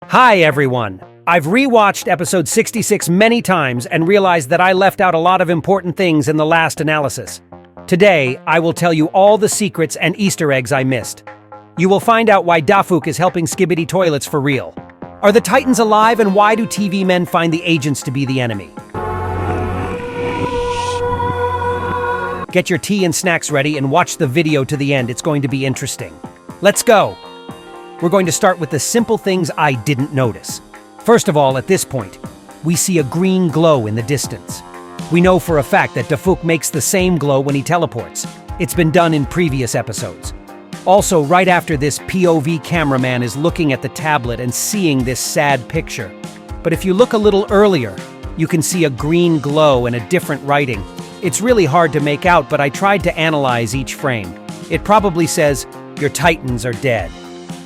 Hi everyone! I've rewatched episode 66 many times and realized that I left out a lot of important things in the last analysis. Today, I will tell you all the secrets and Easter eggs I missed. You will find out why Dafuq is helping Skibidi Toilets for real. Are the Titans alive, and why do TV men find the agents to be the enemy? Get your tea and snacks ready and watch the video to the end. It's going to be interesting. Let's go! We're going to start with the simple things I didn't notice. First of all, at this point, we see a green glow in the distance. We know for a fact that Dafuq makes the same glow when he teleports. It's been done in previous episodes. Also, right after this, POV cameraman is looking at the tablet and seeing this sad picture. But if you look a little earlier, you can see a green glow and a different writing. It's really hard to make out, but I tried to analyze each frame. It probably says, "Your Titans are dead."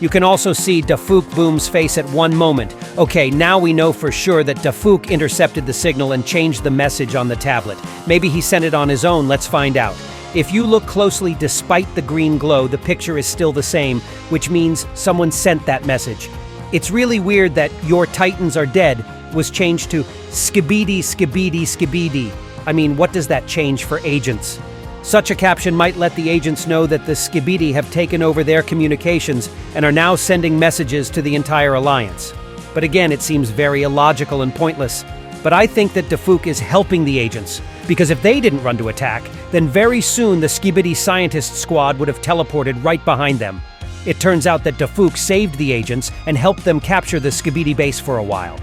You can also see Dafuq Boom's face at one moment. Okay, now we know for sure that Dafuq intercepted the signal and changed the message on the tablet. Maybe he sent it on his own. Let's find out. If you look closely, despite the green glow, the picture is still the same, which means someone sent that message. It's really weird that "Your Titans are dead" was changed to "Skibidi, Skibidi, Skibidi." I mean, what does that change for agents? Such a caption might let the agents know that the Skibidi have taken over their communications and are now sending messages to the entire alliance. But again, it seems very illogical and pointless. But I think that Dafuq is helping the agents, because if they didn't run to attack, then very soon the Skibidi scientist squad would have teleported right behind them. It turns out that Dafuq saved the agents and helped them capture the Skibidi base for a while.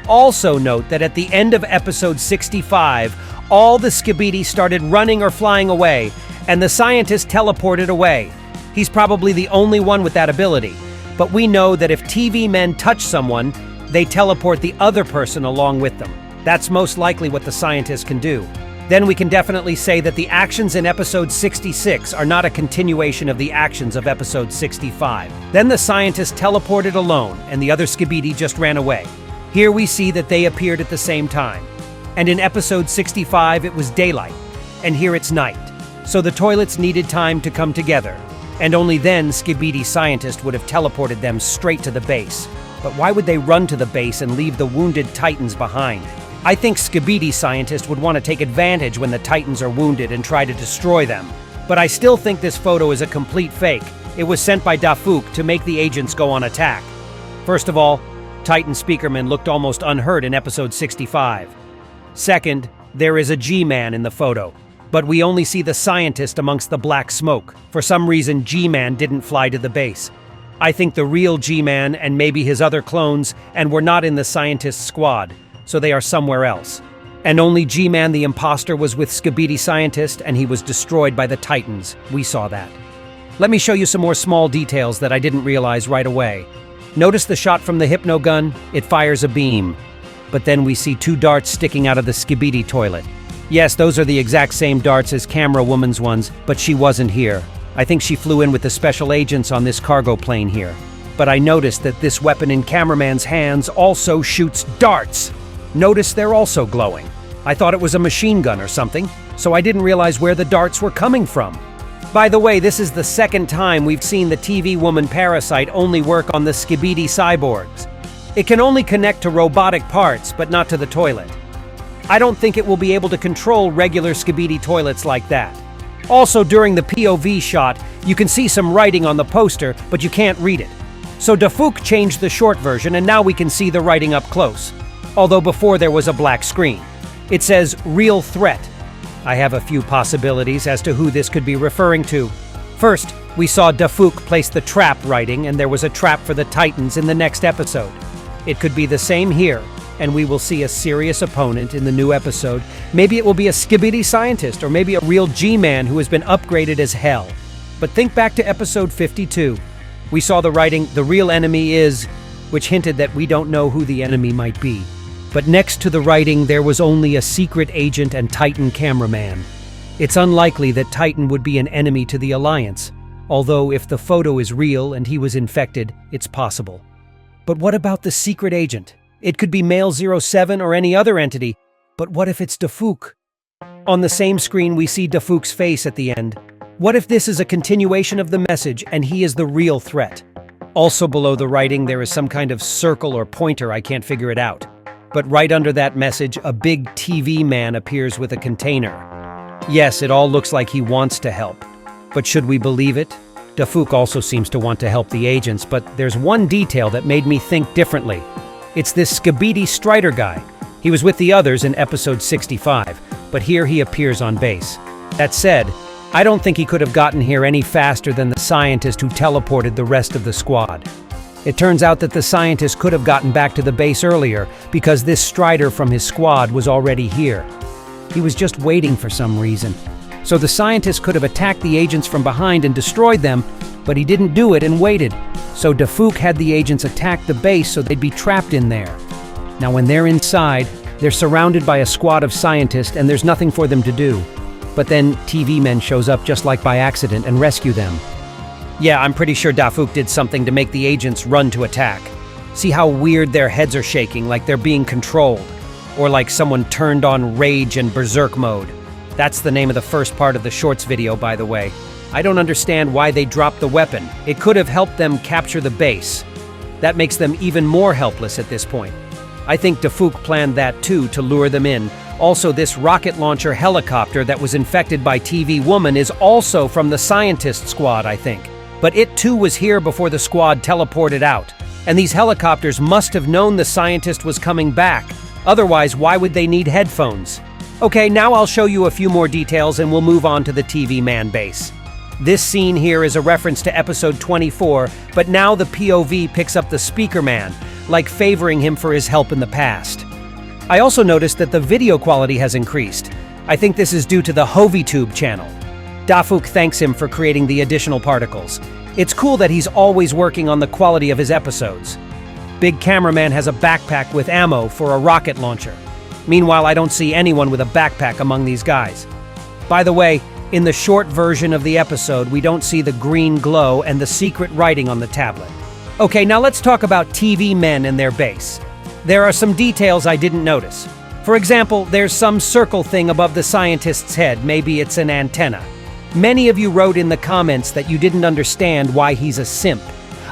Also note that at the end of episode 65, all the Skibidi started running or flying away, and the scientist teleported away. He's probably the only one with that ability, but we know that if TV men touch someone, they teleport the other person along with them. That's most likely what the scientist can do. Then we can definitely say that the actions in episode 66 are not a continuation of the actions of episode 65. Then the scientist teleported alone, and the other Skibidi just ran away. Here we see that they appeared at the same time. And in episode 65, it was daylight, and here it's night. So the toilets needed time to come together, and only then Skibidi scientist would have teleported them straight to the base. But why would they run to the base and leave the wounded Titans behind? I think Skibidi scientist would want to take advantage when the Titans are wounded and try to destroy them. But I still think this photo is a complete fake. It was sent by Dafuq to make the agents go on attack. First of all, Titan Speakerman looked almost unhurt in episode 65. Second, there is a G-Man in the photo, but we only see the scientist amongst the black smoke. For some reason, G-Man didn't fly to the base. I think the real G-Man and maybe his other clones and were not in the scientist's squad, so they are somewhere else. And only G-Man the imposter was with Skibidi scientist, and he was destroyed by the Titans. We saw that. Let me show you some more small details that I didn't realize right away. Notice the shot from the hypno gun? It fires a beam. But then we see two darts sticking out of the Skibidi toilet. Yes, those are the exact same darts as Camera Woman's ones, but she wasn't here. I think she flew in with the special agents on this cargo plane here. But I noticed that this weapon in Cameraman's hands also shoots darts. Notice they're also glowing. I thought it was a machine gun or something, so I didn't realize where the darts were coming from. By the way, this is the second time we've seen the TV woman parasite only work on the Skibidi cyborgs. It can only connect to robotic parts, but not to the toilet. I don't think it will be able to control regular Skibidi toilets like that. Also, during the POV shot, you can see some writing on the poster, but you can't read it. So Dafuq changed the short version, and now we can see the writing up close. Although before there was a black screen. It says, "Real threat." I have a few possibilities as to who this could be referring to. First, we saw Dafuq place the trap writing, and there was a trap for the Titans in the next episode. It could be the same here, and we will see a serious opponent in the new episode. Maybe it will be a Skibidi scientist, or maybe a real G-Man who has been upgraded as hell. But think back to episode 52. We saw the writing, "The real enemy is," which hinted that we don't know who the enemy might be. But next to the writing, there was only a secret agent and Titan cameraman. It's unlikely that Titan would be an enemy to the Alliance, although if the photo is real and he was infected, it's possible. But what about the secret agent? It could be Male 07 or any other entity, but what if it's Dafuq? On the same screen, we see Dafuq's face at the end. What if this is a continuation of the message and he is the real threat? Also below the writing, there is some kind of circle or pointer, I can't figure it out. But right under that message, a big TV man appears with a container. Yes, it all looks like he wants to help. But should we believe it? Dafuq also seems to want to help the agents, but there's one detail that made me think differently. It's this Skibidi Strider guy. He was with the others in episode 65, but here he appears on base. That said, I don't think he could have gotten here any faster than the scientist who teleported the rest of the squad. It turns out that the scientist could have gotten back to the base earlier because this Strider from his squad was already here. He was just waiting for some reason. So the scientist could have attacked the agents from behind and destroyed them, but he didn't do it and waited. So Dafuq had the agents attack the base so they'd be trapped in there. Now when they're inside, they're surrounded by a squad of scientists and there's nothing for them to do. But then TV men shows up just like by accident and rescue them. Yeah, I'm pretty sure Dafuq did something to make the agents run to attack. See how weird their heads are shaking, like they're being controlled. Or like someone turned on rage and berserk mode. That's the name of the first part of the shorts video, by the way. I don't understand why they dropped the weapon. It could have helped them capture the base. That makes them even more helpless at this point. I think Dafuq planned that too, to lure them in. Also, this rocket launcher helicopter that was infected by TV Woman is also from the scientist squad, I think. But it too was here before the squad teleported out. And these helicopters must have known the scientist was coming back. Otherwise, why would they need headphones? Okay, now I'll show you a few more details and we'll move on to the TV man base. This scene here is a reference to episode 24, but now the POV picks up the Speakerman, like favoring him for his help in the past. I also noticed that the video quality has increased. I think this is due to the HoviTube channel. Dafuq thanks him for creating the additional particles. It's cool that he's always working on the quality of his episodes. Big Cameraman has a backpack with ammo for a rocket launcher. Meanwhile, I don't see anyone with a backpack among these guys. By the way, in the short version of the episode, we don't see the green glow and the secret writing on the tablet. Okay, now let's talk about TV men and their base. There are some details I didn't notice. For example, there's some circle thing above the scientist's head. Maybe it's an antenna. Many of you wrote in the comments that you didn't understand why he's a simp.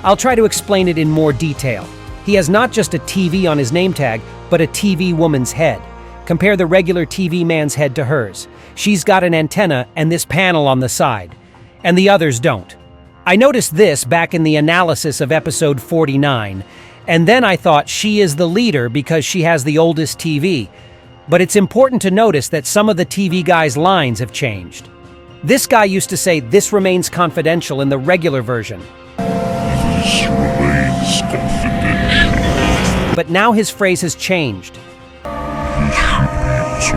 I'll try to explain it in more detail. He has not just a TV on his name tag, but a TV woman's head. Compare the regular TV man's head to hers. She's got an antenna and this panel on the side, and the others don't. I noticed this back in the analysis of episode 49, and then I thought she is the leader because she has the oldest TV. But it's important to notice that some of the TV guys' lines have changed. This guy used to say, "This remains confidential" in the regular version. This remains confidential. But now his phrase has changed. This remains a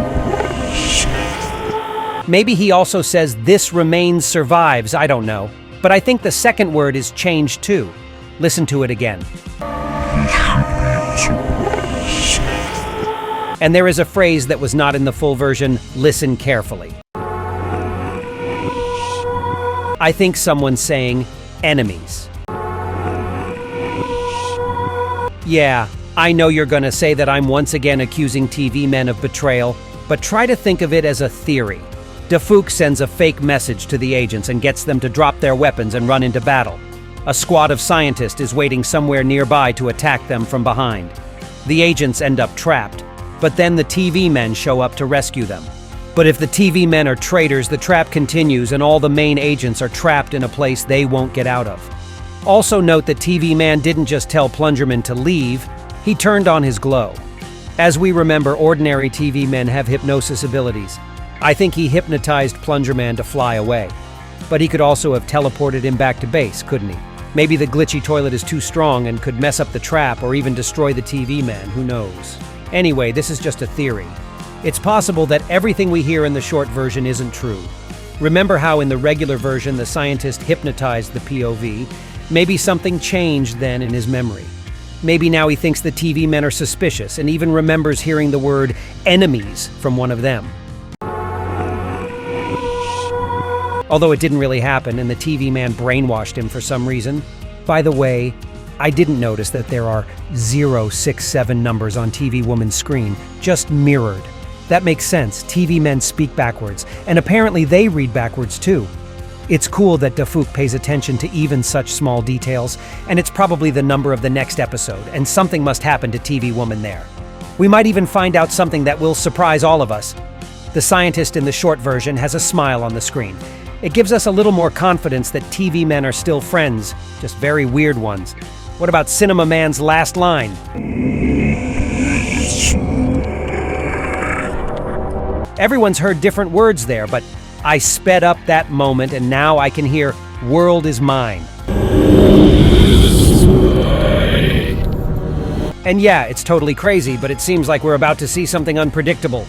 rest. Maybe he also says, "This remains survives," I don't know. But I think the second word is changed too. Listen to it again. This remains a rest. And there is a phrase that was not in the full version, "Listen carefully." I think someone's saying, "enemies." Yeah, I know you're gonna say that I'm once again accusing TV men of betrayal, but try to think of it as a theory. Dafuq sends a fake message to the agents and gets them to drop their weapons and run into battle. A squad of scientists is waiting somewhere nearby to attack them from behind. The agents end up trapped, but then the TV men show up to rescue them. But if the TV men are traitors, the trap continues and all the main agents are trapped in a place they won't get out of. Also note that TV man didn't just tell Plungerman to leave, he turned on his glow. As we remember, ordinary TV men have hypnosis abilities. I think he hypnotized Plungerman to fly away. But he could also have teleported him back to base, couldn't he? Maybe the glitchy toilet is too strong and could mess up the trap or even destroy the TV man, who knows? Anyway, this is just a theory. It's possible that everything we hear in the short version isn't true. Remember how in the regular version the scientist hypnotized the POV? Maybe something changed then in his memory. Maybe now he thinks the TV men are suspicious and even remembers hearing the word enemies from one of them. Although it didn't really happen and the TV man brainwashed him for some reason. By the way, I didn't notice that there are 067 numbers on TV Woman's screen, just mirrored. That makes sense. TV men speak backwards, and apparently they read backwards too. It's cool that Dafuq pays attention to even such small details, and it's probably the number of the next episode, and something must happen to TV Woman there. We might even find out something that will surprise all of us. The scientist in the short version has a smile on the screen. It gives us a little more confidence that TV men are still friends, just very weird ones. What about Cinema Man's last line? Everyone's heard different words there, but I sped up that moment and now I can hear "World is mine." And yeah, it's totally crazy, but it seems like we're about to see something unpredictable.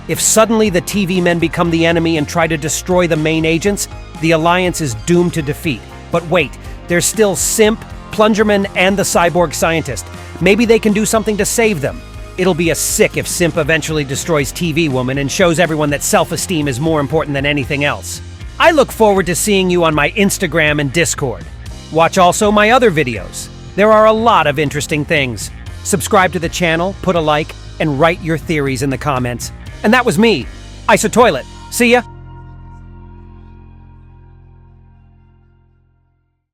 If suddenly the TV men become the enemy and try to destroy the main agents, the Alliance is doomed to defeat. But wait, there's still Simp, Plungerman, and the cyborg scientist. Maybe they can do something to save them. It'll be a sick if Simp eventually destroys TV Woman and shows everyone that self-esteem is more important than anything else. I look forward to seeing you on my Instagram and Discord. Watch also my other videos. There are a lot of interesting things. Subscribe to the channel, put a like, and write your theories in the comments. And that was me, ISOTOILET. See ya!